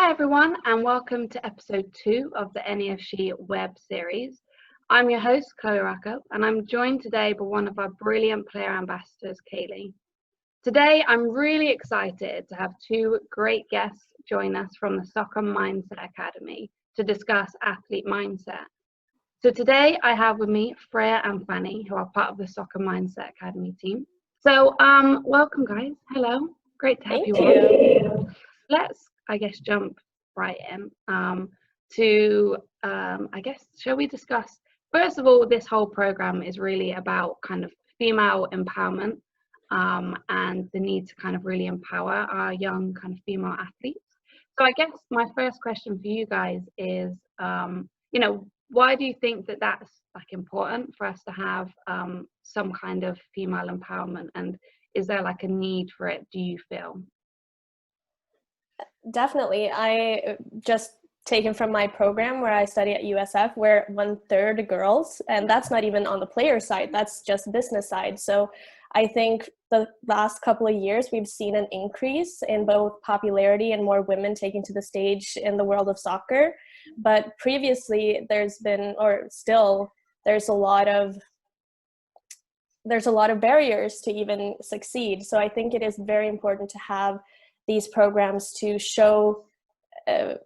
Hi everyone, and welcome to episode 2 of the NEF She web series. I'm your host, Chloe Raco, and I'm joined today by one of our brilliant player ambassadors, Kaylee. Today, I'm really excited to have two great guests join us from the Soccer Mindset Academy to discuss athlete mindset. So today, I have with me Freya and Fanny, who are part of the Soccer Mindset Academy team. So, welcome guys. Hello. Great to have you on. Let's, jump right in shall we discuss, first of all, this whole program is really about kind of female empowerment and the need to kind of really empower our young kind of female athletes. So I guess my first question for you guys is, why do you think that that's like important for us to have some kind of female empowerment, and is there like a need for it, do you feel? Definitely. I just taken from my program where I study at USF, we're 1/3 girls, and that's not even on the player side, that's just business side. So I think the last couple of years we've seen an increase in both popularity and more women taking to the stage in the world of soccer. But previously there's been, or still, there's a lot of barriers to even succeed. So I think it is very important to have these programs to show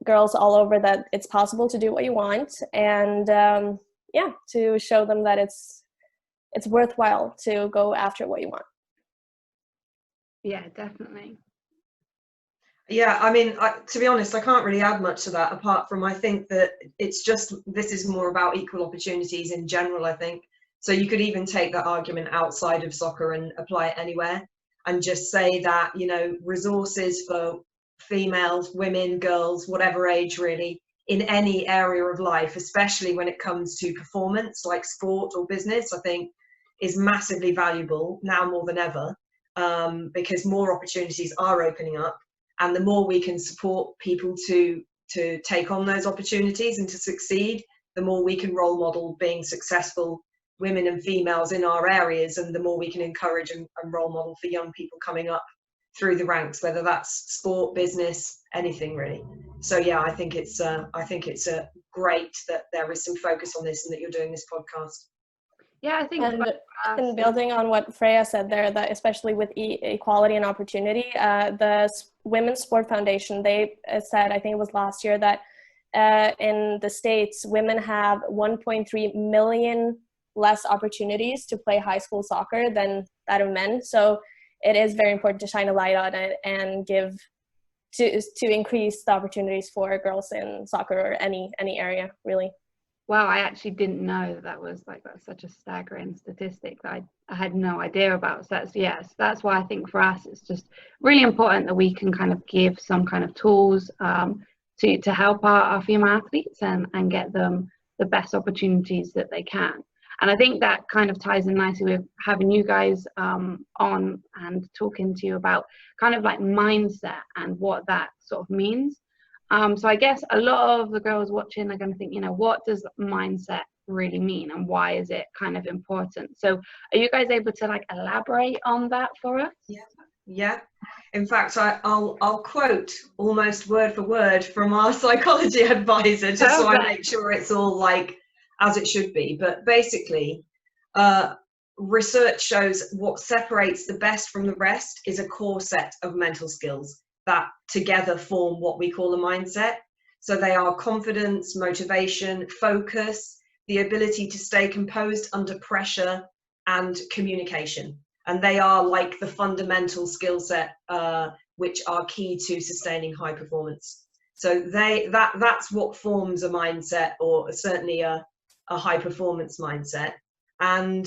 girls all over that it's possible to do what you want, and to show them that it's worthwhile to go after what you want. Yeah, definitely. Yeah, I mean, to be honest, I can't really add much to that, apart from I think that this is more about equal opportunities in general, I think. So you could even take that argument outside of soccer and apply it anywhere, and just say that, resources for females, women, girls, whatever age really, in any area of life, especially when it comes to performance like sport or business, I think is massively valuable now more than ever, because more opportunities are opening up, and the more we can support people to take on those opportunities and to succeed, the more we can role model being successful women and females in our areas, and the more we can encourage and role model for young people coming up through the ranks, whether that's sport, business, anything really. So yeah, I think it's great that there is some focus on this and that you're doing this podcast. Yeah, I think, and building on what Freya said there, that especially with equality and opportunity, the Women's Sport Foundation, they said, I think it was last year, that in the States, women have 1.3 million less opportunities to play high school soccer than that of men. So it is very important to shine a light on it and give to increase the opportunities for girls in soccer or any area really. Wow, I actually didn't know that's such a staggering statistic that I had no idea about. So that's why I think for us it's just really important that we can kind of give some kind of tools to help our female athletes and get them the best opportunities that they can. And I think that kind of ties in nicely with having you guys on and talking to you about kind of like mindset and what that sort of means. So I guess a lot of the girls watching are going to think, what does mindset really mean and why is it kind of important? So are you guys able to like elaborate on that for us? Yeah. In fact, I'll quote almost word for word from our psychology advisor, just so I make sure it's all like as it should be. But basically, research shows what separates the best from the rest is a core set of mental skills that together form what we call a mindset. So they are confidence, motivation, focus, the ability to stay composed under pressure, and communication. And they are like the fundamental skill set which are key to sustaining high performance. So that's what forms a mindset, or certainly a high performance mindset. And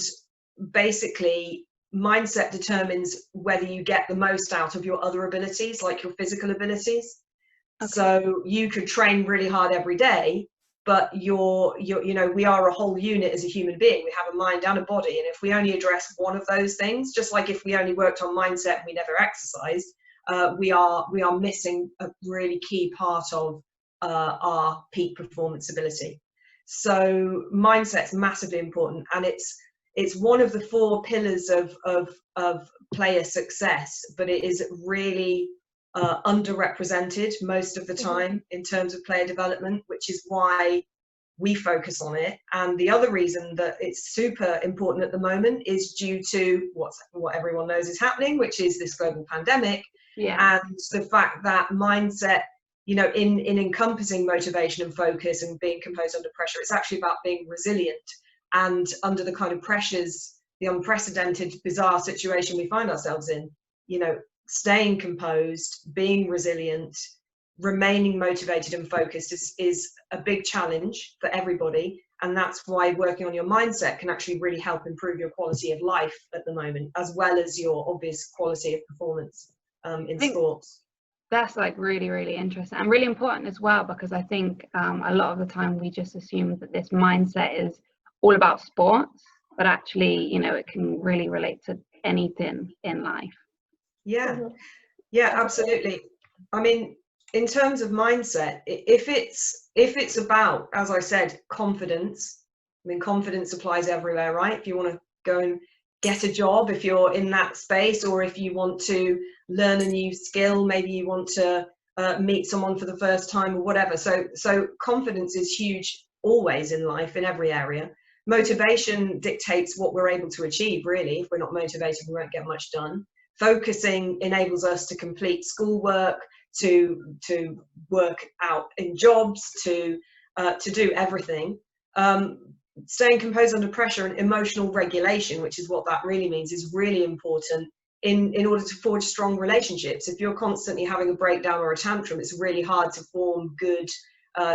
basically, mindset determines whether you get the most out of your other abilities, like your physical abilities. Okay. So you could train really hard every day, but we are a whole unit as a human being. We have a mind and a body, and if we only address one of those things, just like if we only worked on mindset and we never exercised, we are missing a really key part of our peak performance ability. So mindset's massively important, and it's one of the 4 pillars of player success, but it is really underrepresented most of the time in terms of player development, which is why we focus on it. And the other reason that it's super important at the moment is due to what everyone knows is happening, which is this global pandemic. Yeah. And the fact that mindset, you know, in encompassing motivation and focus and being composed under pressure, it's actually about being resilient. And under the kind of pressures, the unprecedented, bizarre situation we find ourselves in, you know, staying composed, being resilient, remaining motivated and focused is a big challenge for everybody. And that's why working on your mindset can actually really help improve your quality of life at the moment, as well as your obvious quality of performance in sports. That's like really, really interesting and really important as well, because I think a lot of the time we just assume that this mindset is all about sports, but actually, you know, it can really relate to anything in life. Yeah, yeah, absolutely. I mean, in terms of mindset, if it's about, as I said, confidence, I mean, confidence applies everywhere, right? If you want to go and get a job, if you're in that space, or if you want to learn a new skill, maybe you want to meet someone for the first time or whatever. So confidence is huge always in life, in every area. Motivation dictates what we're able to achieve, really. If we're not motivated, we won't get much done. Focusing enables us to complete schoolwork, to work out in jobs, to do everything. Staying composed under pressure and emotional regulation, which is what that really means, is really important in order to forge strong relationships. If you're constantly having a breakdown or a tantrum, it's really hard to form good,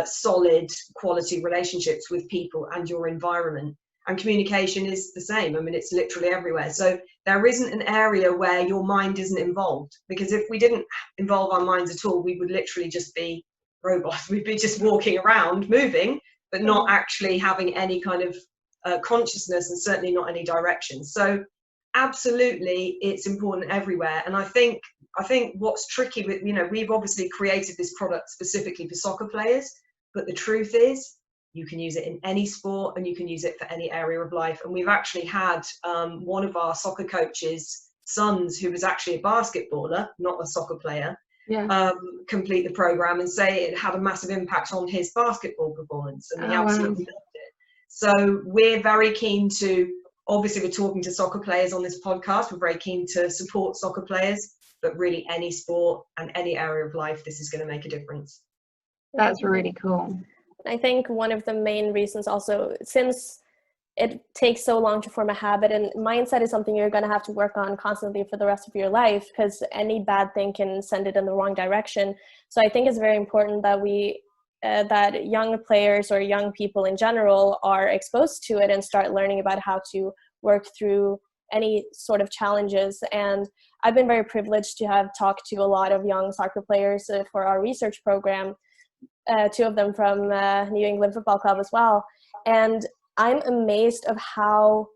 solid, quality relationships with people and your environment. And communication is the same. I mean, it's literally everywhere. So there isn't an area where your mind isn't involved, because if we didn't involve our minds at all, we would literally just be robots. We'd be just walking around, moving, but not actually having any kind of consciousness, and certainly not any direction. So absolutely, it's important everywhere. And I think what's tricky with, you know, we've obviously created this product specifically for soccer players, but the truth is you can use it in any sport and you can use it for any area of life. And we've actually had one of our soccer coaches' sons, who was actually a basketballer, not a soccer player, complete the program and say it had a massive impact on his basketball performance, and he absolutely loved it. So we're very keen to, obviously we're talking to soccer players on this podcast, we're very keen to support soccer players, but really any sport and any area of life, this is going to make a difference. That's really cool. I think one of the main reasons also, since it takes so long to form a habit, and mindset is something you're going to have to work on constantly for the rest of your life, because any bad thing can send it in the wrong direction. So I think it's very important that that young players or young people in general are exposed to it and start learning about how to work through any sort of challenges. And I've been very privileged to have talked to a lot of young soccer players for our research program, 2 of them from New England Football Club as well. And I'm amazed of how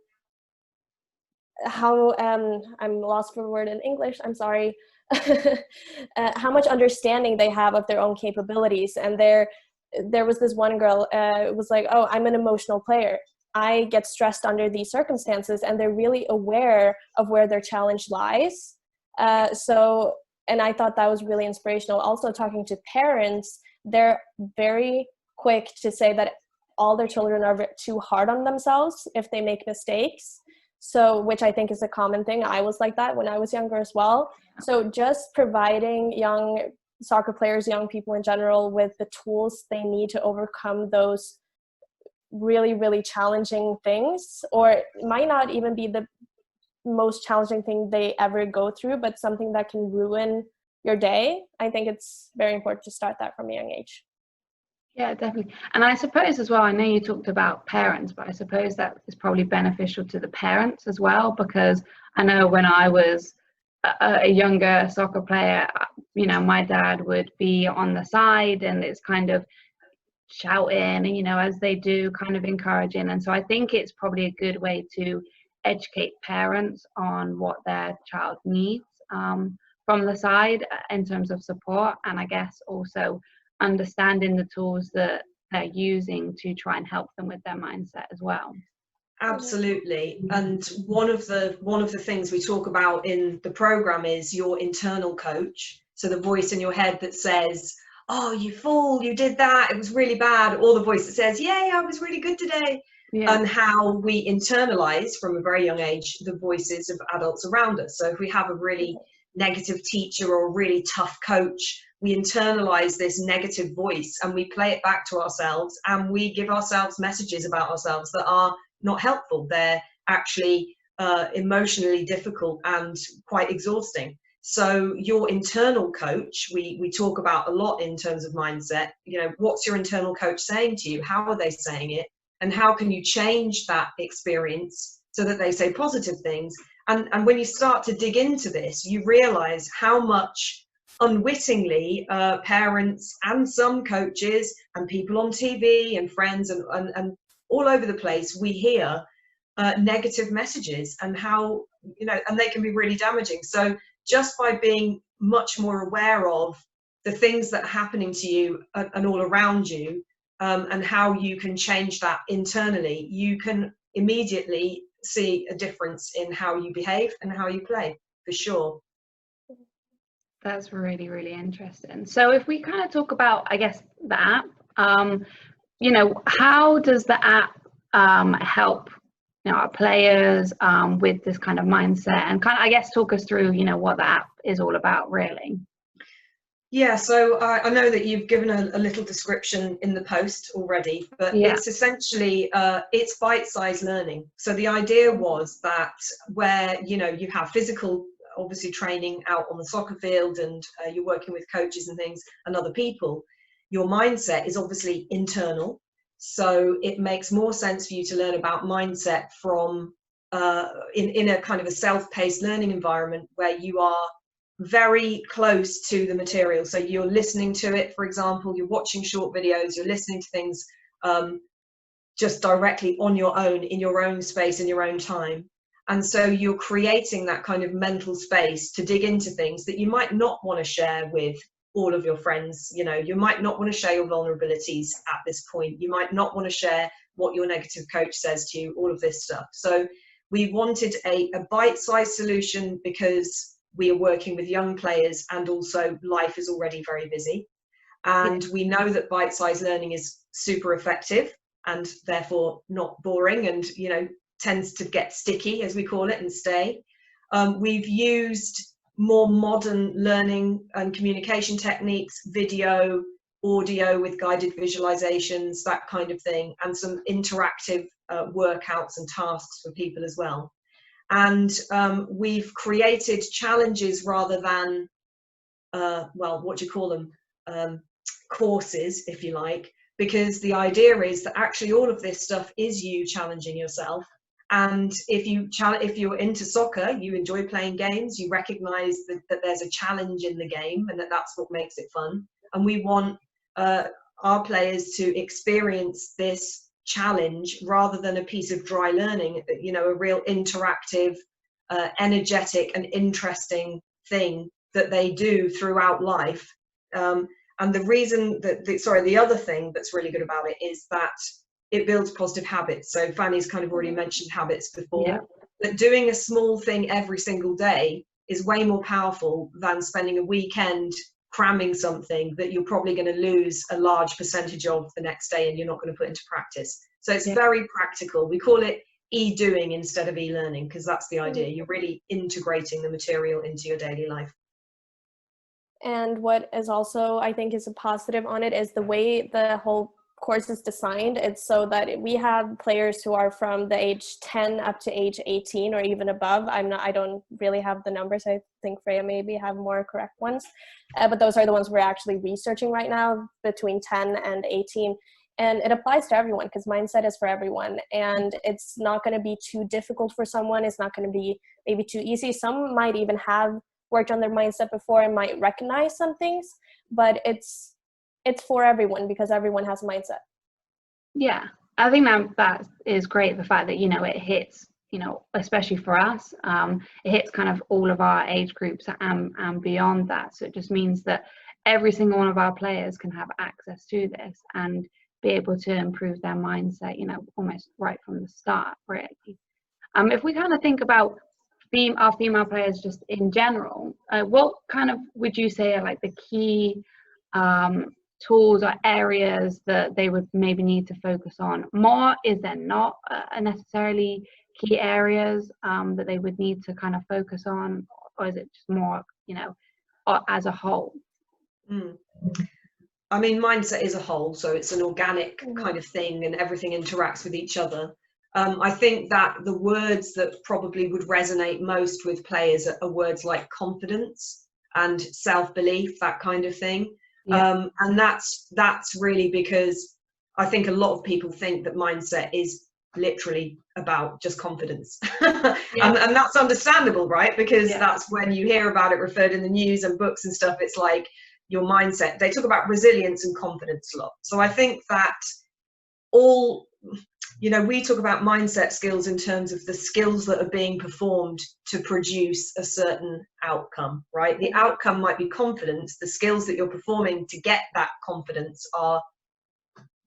I'm lost for a word in English, I'm sorry, how much understanding they have of their own capabilities. And there was this one girl, it was like, oh, I'm an emotional player. I get stressed under these circumstances, and they're really aware of where their challenge lies. And I thought that was really inspirational. Also talking to parents, they're very quick to say that all their children are too hard on themselves if they make mistakes. So, which I think is a common thing. I was like that when I was younger as well. So just providing young soccer players, young people in general, with the tools they need to overcome those really, really challenging things, or it might not even be the most challenging thing they ever go through, but something that can ruin your day. I think it's very important to start that from a young age. Yeah, definitely. And I suppose as well, I know you talked about parents, but I suppose that is probably beneficial to the parents as well, because I know when I was a younger soccer player, you know, my dad would be on the side and it's kind of shouting, and, you know, as they do, kind of encouraging. And so I think it's probably a good way to educate parents on what their child needs from the side in terms of support, and I guess also understanding the tools that they're using to try and help them with their mindset as well. Absolutely. And one of the things we talk about in the program is your internal coach. So the voice in your head that says, oh, you fool, you did that, it was really bad, or the voice that says, yay, I was really good today. Yeah. And how we internalize from a very young age the voices of adults around us. So if we have a really negative teacher or a really tough coach, we internalize this negative voice and we play it back to ourselves, and we give ourselves messages about ourselves that are not helpful. They're actually emotionally difficult and quite exhausting. So your internal coach, we talk about a lot in terms of mindset. You know, what's your internal coach saying to you? How are they saying it? And how can you change that experience so that they say positive things? And when you start to dig into this, you realize how much unwittingly parents and some coaches and people on TV and friends and all over the place, we hear negative messages, and how, you know, and they can be really damaging. So just by being much more aware of the things that are happening to you and all around you, and how you can change that internally, you can immediately see a difference in how you behave and how you play, for sure. That's really, really interesting. So if we kind of talk about, I guess, the app, you know, how does the app help, you know, our players with this kind of mindset, and kind of, I guess, talk us through, you know, what the app is all about, really? Yeah, so I know that you've given a little description in the post already, but Yeah. it's essentially, it's bite-sized learning. So the idea was that where, you know, you have physical, obviously, training out on the soccer field, and you're working with coaches and things and other people, your mindset is obviously internal. So it makes more sense for you to learn about mindset from in a kind of a self-paced learning environment where you are very close to the material. So you're listening to it, for example, you're watching short videos, you're listening to things just directly on your own, in your own space, in your own time. And so you're creating that kind of mental space to dig into things that you might not want to share with all of your friends. You know, you might not want to share your vulnerabilities at this point. You might not want to share what your negative coach says to you, all of this stuff. So we wanted a bite-sized solution because we are working with young players, and also life is already very busy. And we know that bite-sized learning is super effective and therefore not boring, and, you know, tends to get sticky, as we call it, and stay. We've used more modern learning and communication techniques, video, audio with guided visualizations, that kind of thing, and some interactive workouts and tasks for people as well. And we've created challenges rather than, well, what do you call them? Courses, if you like, because the idea is that actually all of this stuff is you challenging yourself. And if you're into soccer, you enjoy playing games, you recognize that there's a challenge in the game, and that's what makes it fun. And we want our players to experience this challenge rather than a piece of dry learning, you know, a real interactive, energetic and interesting thing that they do throughout life. And the reason that, the other thing that's really good about it is that it builds positive habits. So Fanny's kind of already mentioned habits before, yeah. But doing a small thing every single day is way more powerful than spending a weekend cramming something that you're probably going to lose a large percentage of the next day and you're not going to put into practice. So it's very practical. We call it e-doing instead of e-learning, because that's the idea. You're really integrating the material into your daily life. And what is also, I think, is a positive on it is the way the whole course is designed. It's so that we have players who are from the age 10 up to age 18 or even above. I don't really have the numbers. I think Freya maybe have more correct ones, but those are the ones we're actually researching right now, between 10 and 18. And it applies to everyone because mindset is for everyone, and it's not going to be too difficult for someone. It's not going to be maybe too easy. Some might even have worked on their mindset before and might recognize some things, but it's for everyone because everyone has a mindset. Yeah, I think that is great. The fact that, you know, it hits, you know, especially for us, it hits kind of all of our age groups and beyond that. So it just means that every single one of our players can have access to this and be able to improve their mindset, you know, almost right from the start, really. If we kind of think about our female players just in general, what kind of would you say are like the key tools or areas that they would maybe need to focus on more? Is there not necessarily key areas that they would need to kind of focus on, or is it just more, you know, as a whole? I mean, mindset is a whole, so it's an organic kind of thing, and everything interacts with each other. I think that the words that probably would resonate most with players are words like confidence and self-belief, that kind of thing. Yeah. And that's really because I think a lot of people think that mindset is literally about just confidence. Yeah. and that's understandable, right? Because that's when you hear about it referred in the news and books and stuff, it's like your mindset. They talk about resilience and confidence a lot. So I think that all, you know, we talk about mindset skills in terms of the skills that are being performed to produce a certain outcome, right? The outcome might be confidence. The skills that you're performing to get that confidence are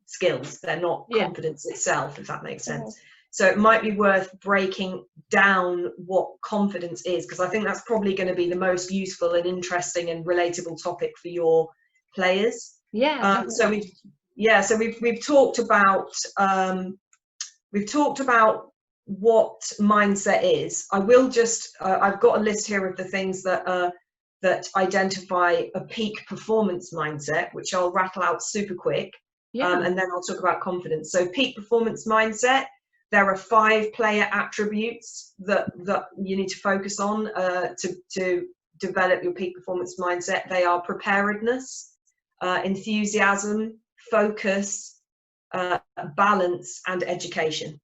skills. They're not confidence itself, if that makes sense. So it might be worth breaking down what confidence is, because I think that's probably going to be the most useful and interesting and relatable topic for your players. Yeah. So we've talked about what mindset is. I will just I've got a list here of the things that identify a peak performance mindset, which I'll rattle out super quick. And then I'll talk about confidence. So peak performance mindset, there are 5 player attributes that you need to focus on to develop your peak performance mindset. They are preparedness, enthusiasm, focus, balance, and education.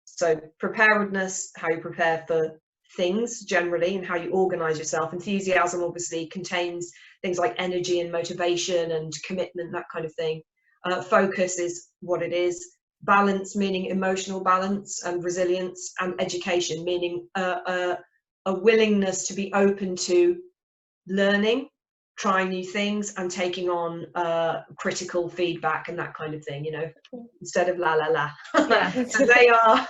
So preparedness, how you prepare for things generally and how you organize yourself. Enthusiasm obviously contains things like energy and motivation and commitment, that kind of thing. Focus is what it is. Balance meaning emotional balance and resilience, and education meaning a willingness to be open to learning, trying new things, and taking on critical feedback and that kind of thing, you know, instead of la la la. So they are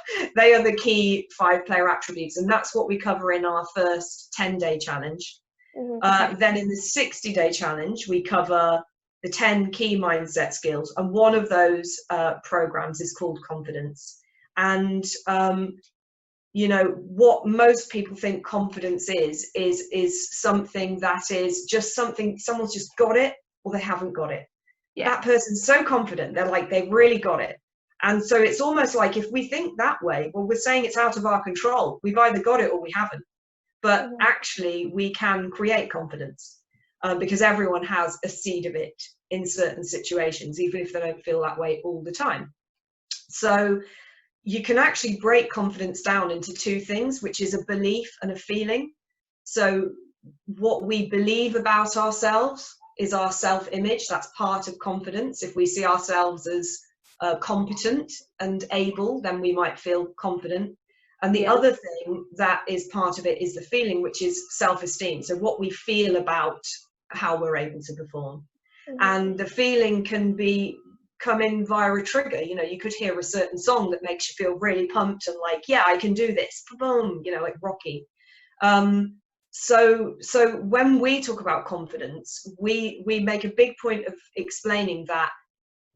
the key 5 player attributes, and that's what we cover in our first 10-day challenge. Then in the 60-day challenge we cover the 10 key mindset skills, and one of those programs is called confidence. And you know, what most people think confidence is something that is just something, someone's just got it or they haven't got it. That person's so confident, they're like, they've really got it. And so it's almost like, if we think that way, well, we're saying it's out of our control. We've either got it or we haven't. But actually we can create confidence. Because everyone has a seed of it in certain situations, even if they don't feel that way all the time. So you can actually break confidence down into 2 things, which is a belief and a feeling. So what we believe about ourselves is our self-image. That's part of confidence. If we see ourselves as competent and able, then we might feel confident. And the other thing that is part of it is the feeling, which is self-esteem. So what we feel about how we're able to perform. And the feeling can come in via a trigger. You know, you could hear a certain song that makes you feel really pumped and like, yeah, I can do this, boom, you know, like Rocky. So when we talk about confidence, we make a big point of explaining that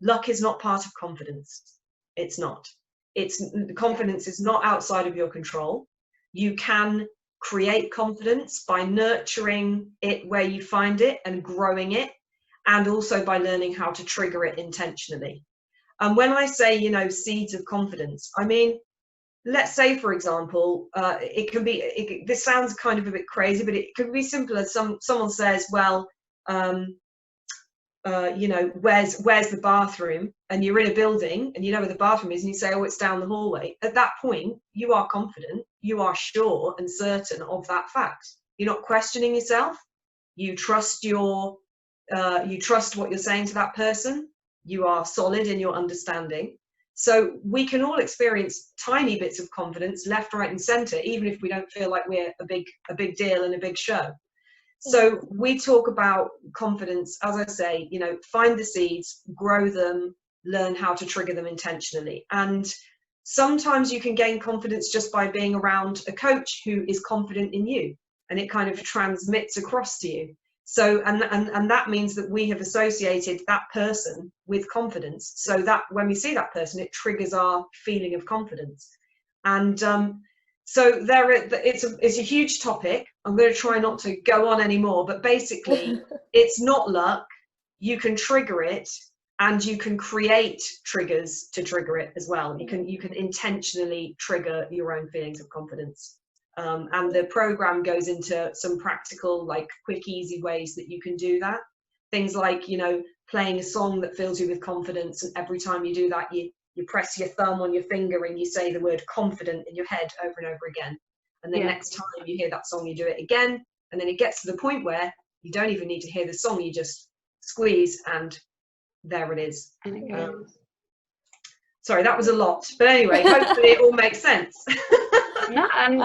luck is not part of confidence. It's not. Confidence is not outside of your control. You can create confidence by nurturing it where you find it and growing it, and also by learning how to trigger it intentionally. And when I say, you know, seeds of confidence, I mean, let's say, for example, it can be, this sounds kind of a bit crazy, but it could be simple as someone says, well, you know, where's the bathroom? And you're in a building and you know where the bathroom is, and you say, oh, it's down the hallway. At that point, you are confident, you are sure and certain of that fact. You're not questioning yourself. You trust what you're saying to that person. You are solid in your understanding. So we can all experience tiny bits of confidence left, right, and center, even if we don't feel like we're a big deal and a big show. So we talk about confidence, as I say, you know, find the seeds, grow them, learn how to trigger them intentionally. And Sometimes you can gain confidence just by being around a coach who is confident in you, and it kind of transmits across to you. So, and that means that we have associated that person with confidence, so that when we see that person, it triggers our feeling of confidence. And so it's a huge topic. I'm going to try not to go on anymore, but basically it's not luck. You can trigger it, and you can create triggers to trigger it as well. You can intentionally trigger your own feelings of confidence. And the program goes into some practical, like quick, easy ways that you can do that. Things like, you know, playing a song that fills you with confidence, and every time you do that, you press your thumb on your finger and you say the word confident in your head over and over again. And then next time you hear that song, you do it again. And then it gets to the point where you don't even need to hear the song, you just squeeze and there it is. And it goes. Sorry, that was a lot. But anyway, hopefully it all makes sense. No, and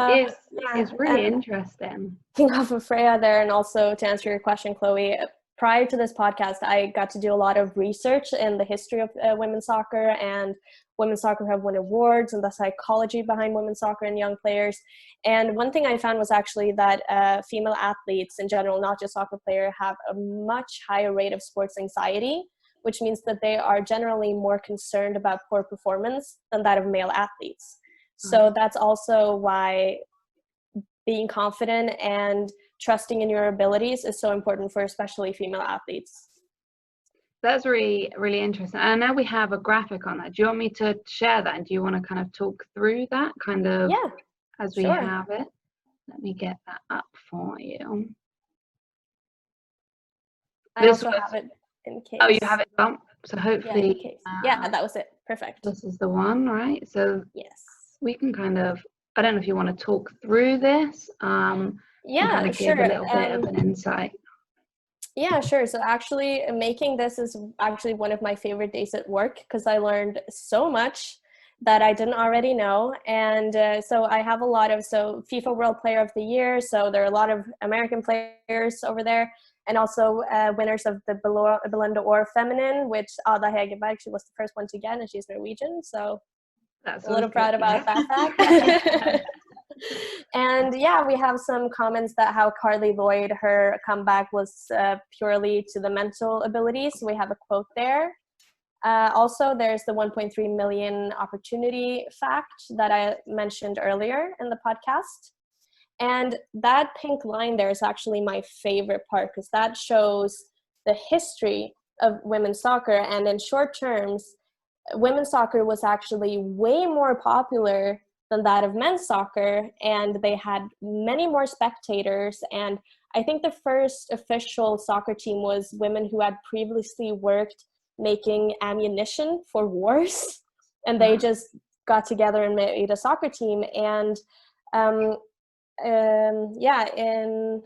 it's really interesting. Speaking of Freya there, and also to answer your question, Chloe, prior to this podcast, I got to do a lot of research in the history of women's soccer, and women's soccer have won awards and the psychology behind women's soccer and young players. And one thing I found was actually that female athletes in general, not just soccer players, have a much higher rate of sports anxiety, which means that they are generally more concerned about poor performance than that of male athletes. So that's also why being confident and trusting in your abilities is so important for especially female athletes. That's really, really interesting. And I know we have a graphic on that. Do you want me to share that? And do you want to kind of talk through that kind of as we have it? Let me get that up for you. I also have it in case. Oh, you have it up? So hopefully. Yeah, that was it. Perfect. This is the one, right? So yes. We can kind of, I don't know if you want to talk through this. Yeah, kind of sure. Give a little bit of an insight. Yeah, sure. So actually making this is actually one of my favorite days at work because I learned so much that I didn't already know. And so I have a lot of, FIFA World Player of the Year. So there are a lot of American players over there. And also winners of the Ballon d'Or Feminine, which Ada Hegerberg, she was the first one to get, and she's Norwegian. So that's a little proud about that fact. And yeah, we have some comments that how Carly Lloyd, her comeback was purely to the mental abilities. We have a quote there. Also, there's the 1.3 million opportunity fact that I mentioned earlier in the podcast. And that pink line there is actually my favorite part because that shows the history of women's soccer. And in short terms, women's soccer was actually way more popular than that of men's soccer, and they had many more spectators. And I think the first official soccer team was women who had previously worked making ammunition for wars, and they just got together and made a soccer team. And in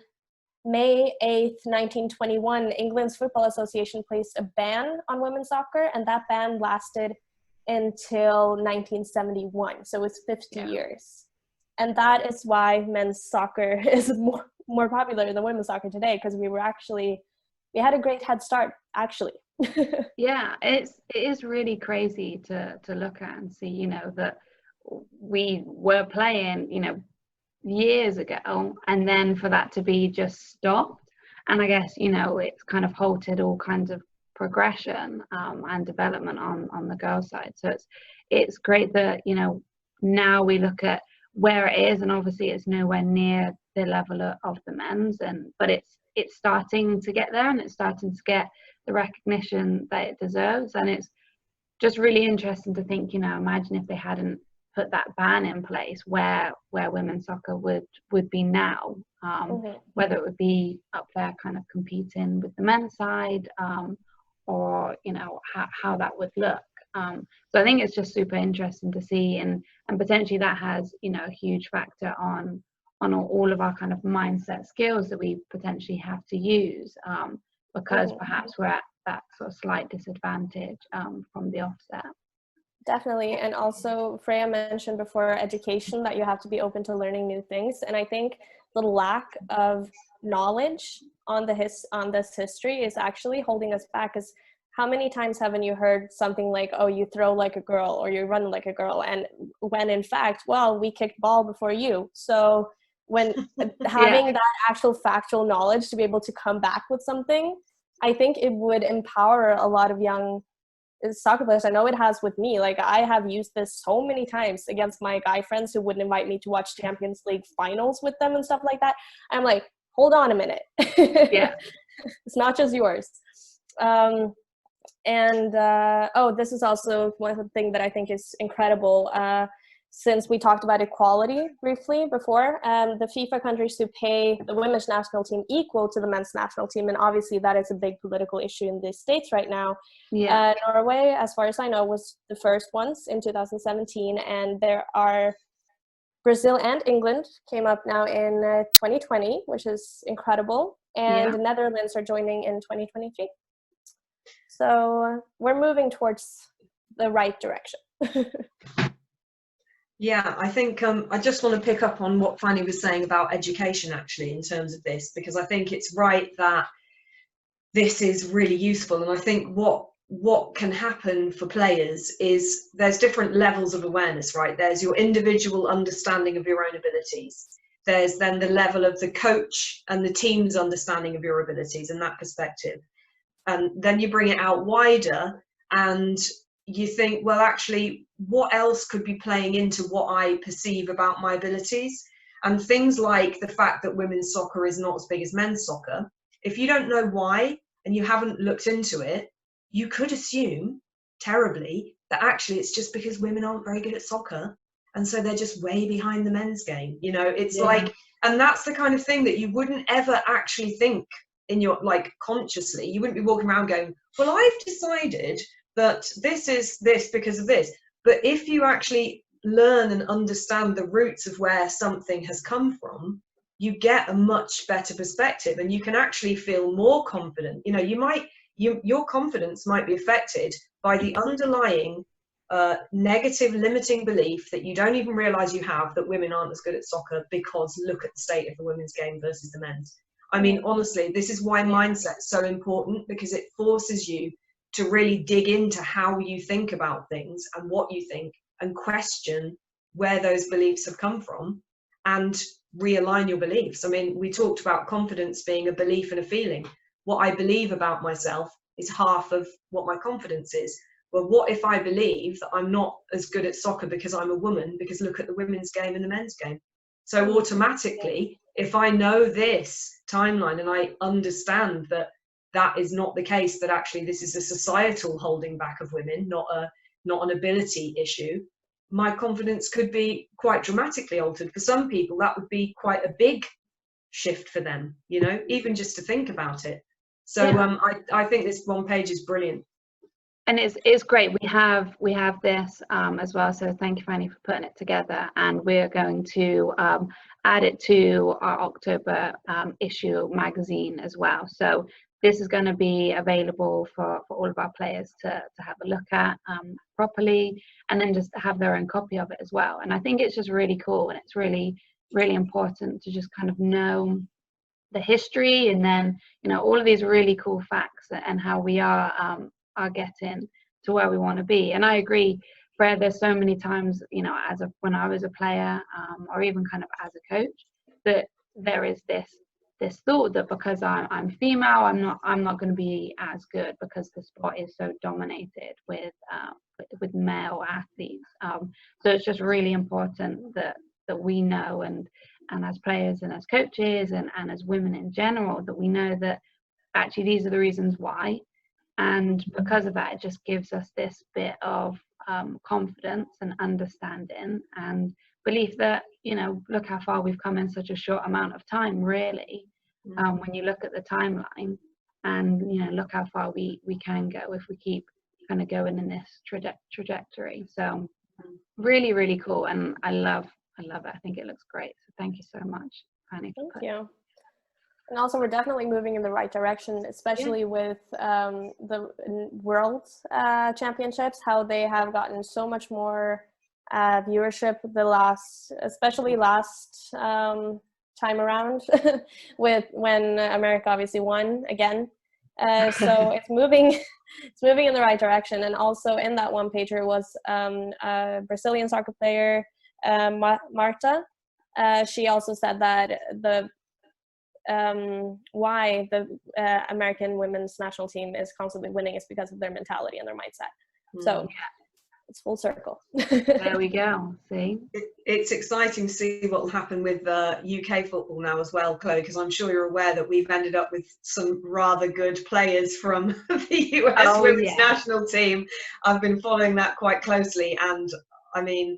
May 8th, 1921, England's Football Association placed a ban on women's soccer, and that ban lasted until 1971. So it's 50 years. And that is why men's soccer is more popular than women's soccer today, because we had a great head start, actually. Yeah, it is really crazy to look at and see, you know, that we were playing, you know, years ago, and then for that to be just stopped. And I guess, you know, it's kind of halted all kinds of progression and development on the girls' side. So it's great that, you know, now we look at where it is, and obviously it's nowhere near the level of the men's, but it's starting to get there, and it's starting to get the recognition that it deserves. And it's just really interesting to think, you know, imagine if they hadn't put that ban in place, where women's soccer would be now, whether it would be up there kind of competing with the men's side, or, you know, how that would look. So I think it's just super interesting to see, and potentially that has, you know, a huge factor on all of our kind of mindset skills that we potentially have to use, because perhaps we're at that sort of slight disadvantage from the offset. Definitely. And also Freya mentioned before education, that you have to be open to learning new things. And I think the lack of knowledge on this history is actually holding us back, because how many times haven't you heard something like, oh, you throw like a girl or you run like a girl, and when in fact, well, we kicked ball before you. So when having that actual factual knowledge to be able to come back with something, I think it would empower a lot of young soccer players. I know it has with me. Like, I have used this so many times against my guy friends who wouldn't invite me to watch Champions League finals with them and stuff like that. I'm like, hold on a minute. Yeah. It's not just yours. This is also one thing that I think is incredible. Since we talked about equality briefly before, the FIFA countries to pay the women's national team equal to the men's national team, and obviously that is a big political issue in the States right now. Yeah. Norway, as far as I know, was the first ones in 2017, and there are Brazil and England came up now in 2020, which is incredible, and the Netherlands are joining in 2023. So we're moving towards the right direction. Yeah, I think I just want to pick up on what Fanny was saying about education, actually, in terms of this, because I think it's right that this is really useful. And I think what can happen for players is there's different levels of awareness, right? There's your individual understanding of your own abilities. There's then the level of the coach and the team's understanding of your abilities and that perspective. And then you bring it out wider and you think, well, actually, what else could be playing into what I perceive about my abilities? And things like the fact that women's soccer is not as big as men's soccer. If you don't know why and you haven't looked into it, you could assume terribly that actually it's just because women aren't very good at soccer. And so they're just way behind the men's game. You know, it's like, and that's the kind of thing that you wouldn't ever actually think in your, like, consciously. You wouldn't be walking around going, well, I've decided that this is this because of this. But if you actually learn and understand the roots of where something has come from, you get a much better perspective and you can actually feel more confident. You know, your confidence might be affected by the underlying negative limiting belief that you don't even realize you have, that women aren't as good at soccer because look at the state of the women's game versus the men's. I mean, honestly, this is why mindset's so important, because it forces you to really dig into how you think about things and what you think, and question where those beliefs have come from and realign your beliefs. I mean, we talked about confidence being a belief and a feeling. What I believe about myself is half of what my confidence is. Well, what if I believe that I'm not as good at soccer because I'm a woman, because look at the women's game and the men's game? So automatically, if I know this timeline and I understand that that is not the case, that actually this is a societal holding back of women, not an ability issue, my confidence could be quite dramatically altered. For some people, that would be quite a big shift for them, you know, even just to think about it. So I think this one page is brilliant. And it's great. We have this as well. So thank you, Fanny, for putting it together. And we're going to add it to our October issue magazine as well. So this is going to be available for all of our players to have a look at properly, and then just have their own copy of it as well. And I think it's just really cool, and it's really, really important to just kind of know the history, and then, you know, all of these really cool facts and how we are getting to where we want to be. And I agree, Freya, there's so many times, you know, when I was a player, or even kind of as a coach, that there is this thought that because I'm female, I'm not going to be as good because the sport is so dominated with male athletes. So it's just really important that we know, and as players and as coaches and as women in general, that we know that actually these are the reasons why. And because of that, it just gives us this bit of confidence and understanding and belief that, you know, look how far we've come in such a short amount of time, really, when you look at the timeline, and, you know, look how far we can go if we keep kind of going in this trajectory. So really, really cool, and I love it. I think it looks great. So thank you so much, Fanny. Thank you. And also, we're definitely moving in the right direction, especially with the World Championships, how they have gotten so much more viewership especially last time around, with when America obviously won again. So it's moving in the right direction. And also in that one pager was a Brazilian soccer player, Marta. She also said that why the American women's national team is constantly winning is because of their mentality and their mindset. So it's full circle. There we go. See, it's exciting to see what will happen with UK football now as well, Chloe, because I'm sure you're aware that we've ended up with some rather good players from the US women's national team. I've been following that quite closely, and I mean,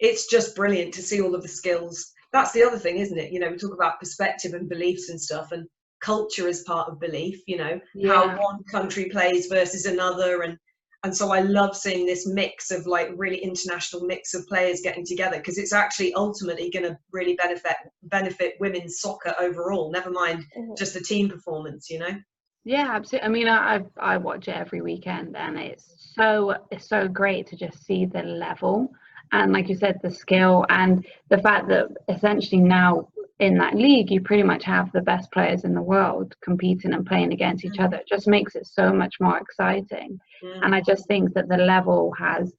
it's just brilliant to see all of the skills. That's the other thing, isn't it? You know, we talk about perspective and beliefs and stuff, and culture is part of belief, you know, how one country plays versus another, and so I love seeing this mix of like really international mix of players getting together, because it's actually ultimately going to really benefit women's soccer overall, never mind just the team performance, you know. Yeah, absolutely. I mean, I watch it every weekend, and it's so great to just see the level, and like you said, the skill, and the fact that essentially now in that league you pretty much have the best players in the world competing and playing against each other. It just makes it so much more exciting. And I just think that the level has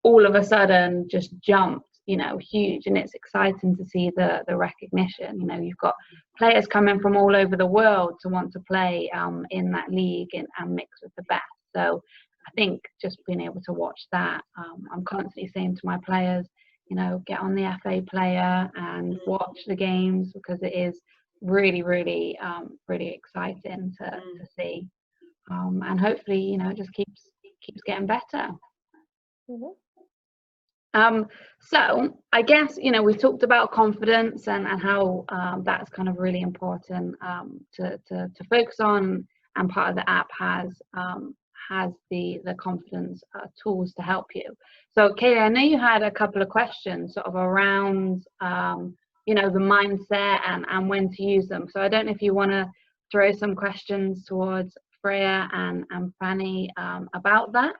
all of a sudden just jumped, you know, huge, and it's exciting to see the recognition. You know, you've got players coming from all over the world to want to play in that league and mix with the best. So I think just being able to watch that, I'm constantly saying to my players, you know, get on the FA player and watch the games, because it is really, really, really exciting to see. And hopefully, you know, it just keeps getting better. So I guess, you know, we talked about confidence and how that's kind of really important to focus on, and part of the app has the confidence tools to help you. So Kaylee, I know you had a couple of questions sort of around you know, the mindset and when to use them. So I don't know if you want to throw some questions towards Freya and Fanny about that.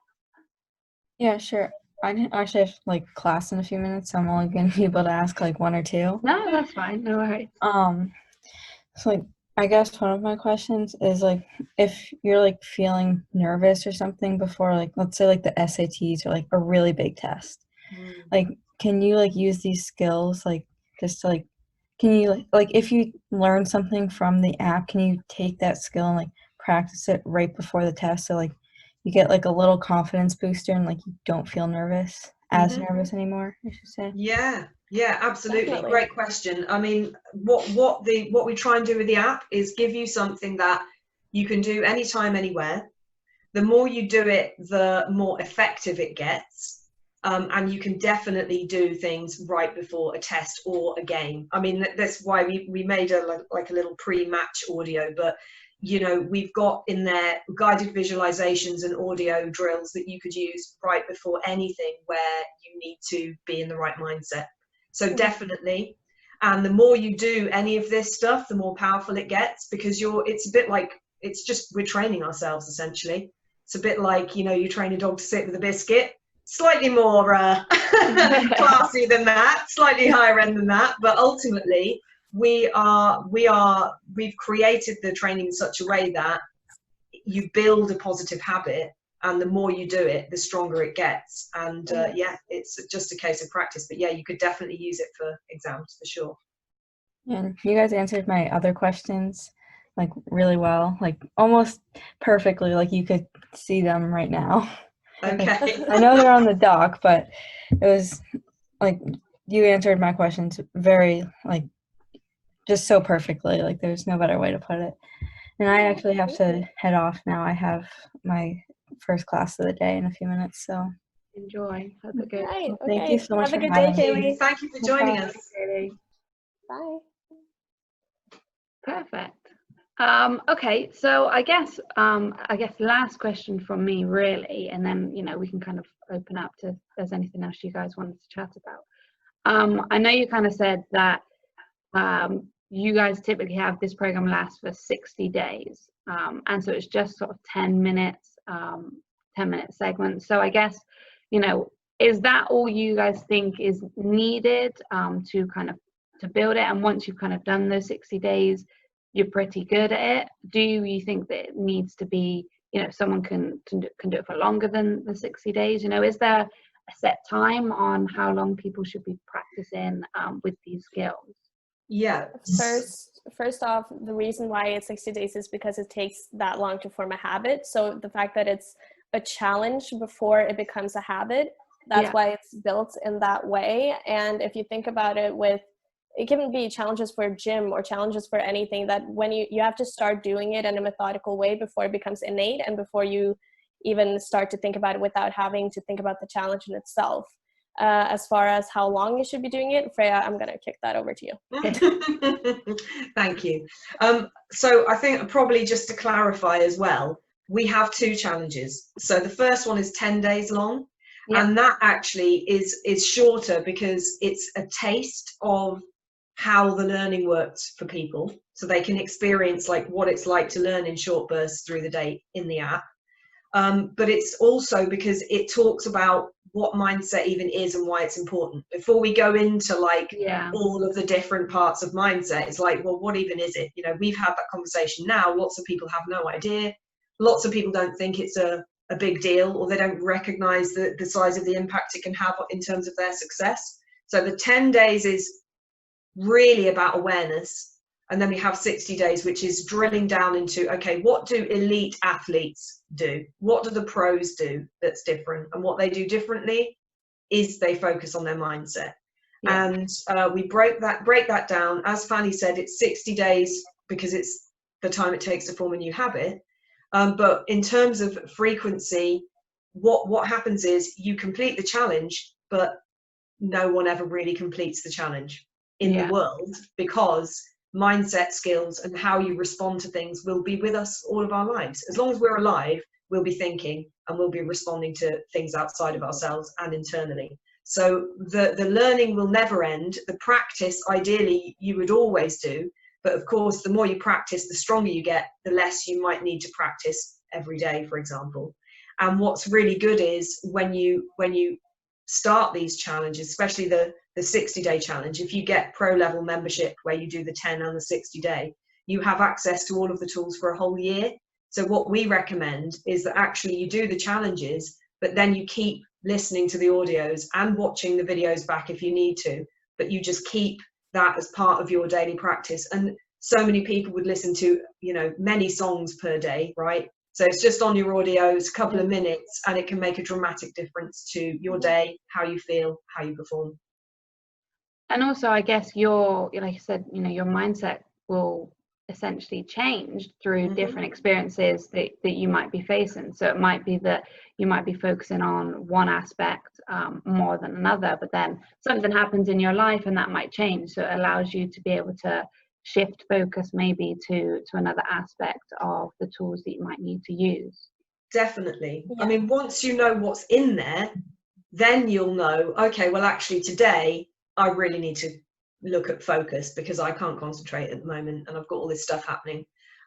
Yeah, sure. I actually have like class in a few minutes, so I'm only going to be able to ask like one or two. No, that's fine. No worries. So like, I guess one of my questions is like, if you're like feeling nervous or something before, like, let's say like the SATs or like a really big test, like, can you like use these skills, like just to, like, can you like if you learn something from the app, can you take that skill and like practice it right before the test, so like you get like a little confidence booster and like you don't feel nervous nervous anymore, I should say? Yeah, absolutely. Definitely. Great question. I mean, what we try and do with the app is give you something that you can do anytime, anywhere. The more you do it, the more effective it gets. And you can definitely do things right before a test or a game. I mean, that's why we made a little pre-match audio, but you know, we've got in there guided visualizations and audio drills that you could use right before anything where you need to be in the right mindset. So definitely. And the more you do any of this stuff, the more powerful it gets, because it's a bit like, we're training ourselves essentially. It's a bit like, you know, you train a dog to sit with a biscuit. Slightly more classy than that, slightly higher end than that, but ultimately we've created the training in such a way that you build a positive habit, and the more you do it, the stronger it gets. And yeah, it's just a case of practice, but yeah, you could definitely use it for exams for sure. And you guys answered my other questions like really well, like almost perfectly, like you could see them right now. Okay. I know they're on the doc, but it was like you answered my questions very like just so perfectly, like there's no better way to put it. And I actually have to head off now. I have my first class of the day in a few minutes, so Enjoy. Have a good Right, thank you so much Have a for good day, having me. Kaylee. Thank you for joining us. Bye. Perfect. Okay, so I guess last question from me really, and then, you know, we can kind of open up to if there's anything else you guys wanted to chat about. I know you kind of said that you guys typically have this program last for 60 days, and so it's just sort of 10 minutes, 10-minute segments. So I guess, you know, is that all you guys think is needed to kind of to build it? And once you've kind of done those 60 days, you're pretty good at it? Do you think that it needs to be, someone can do it for longer than the 60 days? Is there a set time on how long people should be practicing with these skills? Yeah. First off, the reason why it's 60 days is because it takes that long to form a habit. So the fact that it's a challenge before it becomes a habit, that's why it's built in that way. And if you think about it, it can be challenges for gym or challenges for anything, that when you have to start doing it in a methodical way before it becomes innate and before you even start to think about it without having to think about the challenge in itself. As far as how long you should be doing it, Freya, I'm going to kick that over to you. Thank you. So I think probably just to clarify as well, we have 2 challenges. So the first one is 10 days long, and that actually is shorter because it's a taste of how the learning works for people, so they can experience like what it's like to learn in short bursts through the day in the app. But it's also because it talks about what mindset even is and why it's important. Before we go into all of the different parts of mindset, it's like, well, what even is it? We've had that conversation now. Lots of people have no idea. Lots of people don't think it's a big deal, or they don't recognize the size of the impact it can have in terms of their success. So the 10 days is really about awareness. And then we have 60 days, which is drilling down into, okay, what do elite athletes do? What do the pros do that's different? And what they do differently is they focus on their mindset. And we break that down. As Fanny said, it's 60 days because it's the time it takes to form a new habit. But in terms of frequency, what happens is you complete the challenge, but no one ever really completes the challenge in the world, because mindset skills and how you respond to things will be with us all of our lives. As long as we're alive, we'll be thinking and we'll be responding to things outside of ourselves and internally. So the learning will never end. The practice, ideally, you would always do. But of course, the more you practice, the stronger you get, the less you might need to practice every day, for example. And what's really good is when you start these challenges, especially the 60-day challenge, if you get pro level membership where you do the 10 and the 60-day, you have access to all of the tools for a whole year. So what we recommend is that actually you do the challenges, but then you keep listening to the audios and watching the videos back if you need to, but you just keep that as part of your daily practice. And so many people would listen to, many songs per day, right? So it's just on your audios, a couple of minutes, and it can make a dramatic difference to your day, how you feel, how you perform. And also, I guess like you said, your mindset will essentially change through different experiences that you might be facing. So it might be that you might be focusing on one aspect more than another, but then something happens in your life and that might change. So it allows you to be able to shift focus maybe to another aspect of the tools that you might need to use. Definitely. I mean, once you know what's in there, then you'll know, okay, well, actually today I really need to look at focus because I can't concentrate at the moment and I've got all this stuff happening.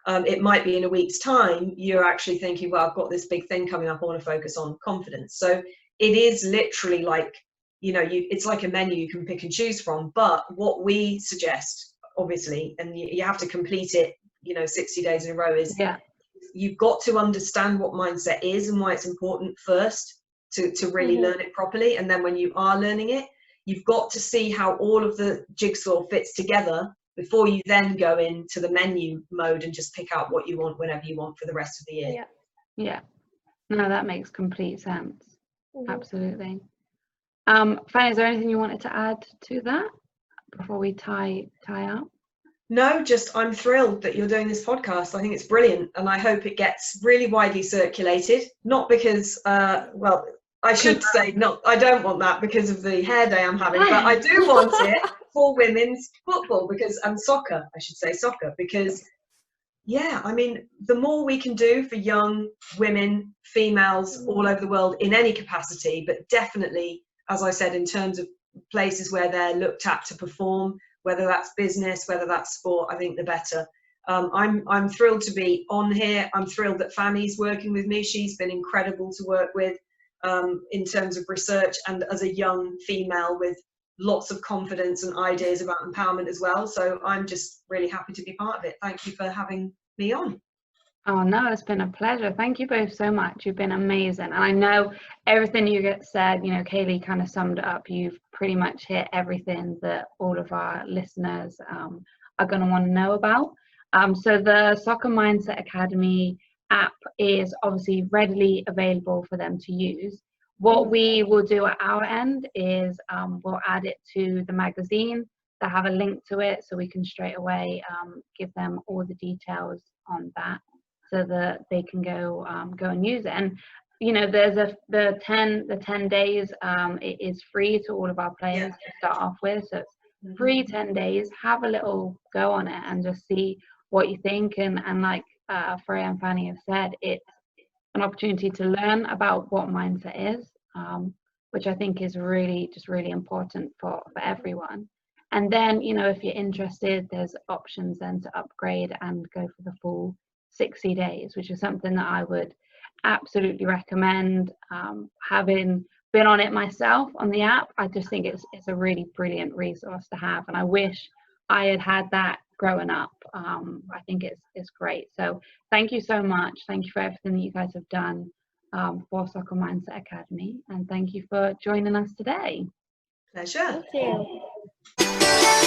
It might be in a week's time, you're actually thinking, well, I've got this big thing coming up, I want to focus on confidence. So it is literally like, it's like a menu you can pick and choose from. But what we suggest, obviously, and you have to complete it, 60 days in a row, is you've got to understand what mindset is and why it's important first to really learn it properly. And then when you are learning it, you've got to see how all of the jigsaw fits together before you then go into the menu mode and just pick out what you want whenever you want for the rest of the year. Yeah. No, that makes complete sense. Absolutely. Fanny, is there anything you wanted to add to that before we tie up? No, just I'm thrilled that you're doing this podcast. I think it's brilliant, and I hope it gets really widely circulated. Not because, I should say, no, I don't want that because of the hair day I'm having, but I do want it for women's football and soccer, I should say soccer, because I mean, the more we can do for young women, females all over the world in any capacity, but definitely, as I said, in terms of places where they're looked at to perform, whether that's business, whether that's sport, I think the better. I'm thrilled to be on here. I'm thrilled that Fanny's working with me. She's been incredible to work with in terms of research, and as a young female with lots of confidence and ideas about empowerment as well. So I'm just really happy to be part of it. Thank you for having me on. Oh no, it's been a pleasure. Thank you both so much. You've been amazing. And I know everything you said, you know, Kaylee kind of summed it up. You've pretty much hit everything that all of our listeners are going to want to know about. So the Soccer Mindset Academy app is obviously readily available for them to use. What we will do at our end is we'll add it to the magazine that have a link to it, so we can straight away give them all the details on that, so that they can go and use it. And you know, there's the 10 days. It is free to all of our players to start off with, so it's free 10 days. Have a little go on it and just see what you think. And like Freya and Fanny have said, it's an opportunity to learn about what mindset is, which I think is really important for everyone. And then, you know, if you're interested, there's options then to upgrade and go for the full 60 days, which is something that I would absolutely recommend. Having been on it myself on the app, I just think it's a really brilliant resource to have, and I wish I had that growing up. I think it's great. So thank you so much. Thank you for everything that you guys have done for Soccer Mindset Academy, and thank you for joining us today. Pleasure. Thank you.